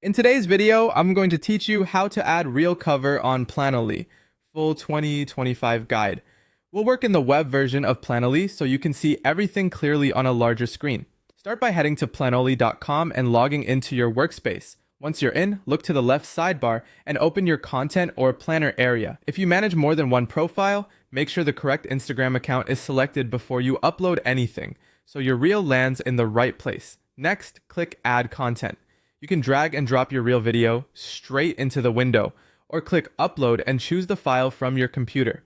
In today's video, I'm going to teach you how to add reel cover on Planoly, full 2025 guide. We'll work in the web version of Planoly so you can see everything clearly on a larger screen. Start by heading to planoly.com and logging into your workspace. Once you're in, look to the left sidebar and open your content or planner area. If you manage more than one profile, make sure the correct Instagram account is selected before you upload anything, so your reel lands in the right place. Next, click Add Content. You can drag and drop your reel video straight into the window, or click Upload and choose the file from your computer.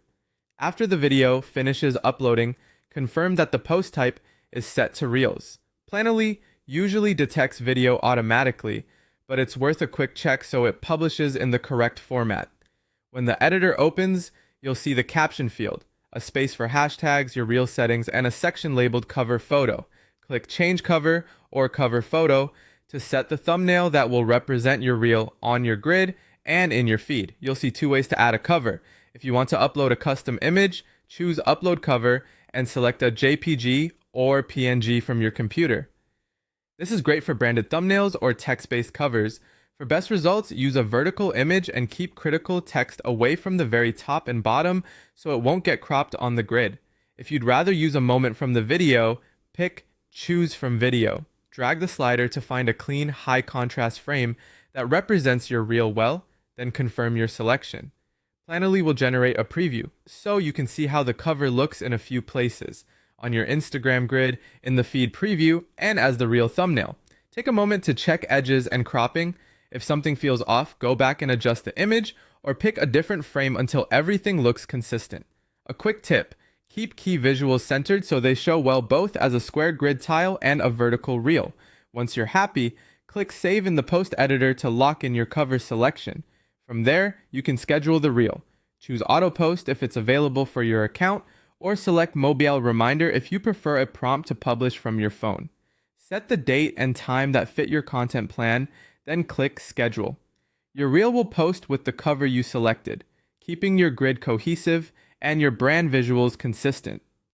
After the video finishes uploading, confirm that the post type is set to Reels. Planoly usually detects video automatically, but it's worth a quick check so it publishes in the correct format. When the editor opens, you'll see the caption field, a space for hashtags, your reel settings, and a section labeled Cover Photo. Click Change Cover or Cover Photo to set the thumbnail that will represent your reel on your grid and in your feed. You'll see two ways to add a cover. If you want to upload a custom image, choose Upload Cover and select a JPG or PNG from your computer. This is great for branded thumbnails or text-based covers. For best results, use a vertical image and keep critical text away from the very top and bottom so it won't get cropped on the grid. If you'd rather use a moment from the video, pick Choose from Video. Drag the slider to find a clean, high-contrast frame that represents your reel well, then confirm your selection. Planoly will generate a preview, so you can see how the cover looks in a few places, on your Instagram grid, in the feed preview, and as the reel thumbnail. Take a moment to check edges and cropping. If something feels off, go back and adjust the image, or pick a different frame until everything looks consistent. A quick tip: keep key visuals centered so they show well both as a square grid tile and a vertical reel. Once you're happy, click Save in the post editor to lock in your cover selection. From there, you can schedule the reel. Choose Auto Post if it's available for your account, or select Mobile Reminder if you prefer a prompt to publish from your phone. Set the date and time that fit your content plan, then click Schedule. Your reel will post with the cover you selected, keeping your grid cohesive and your brand visuals consistent.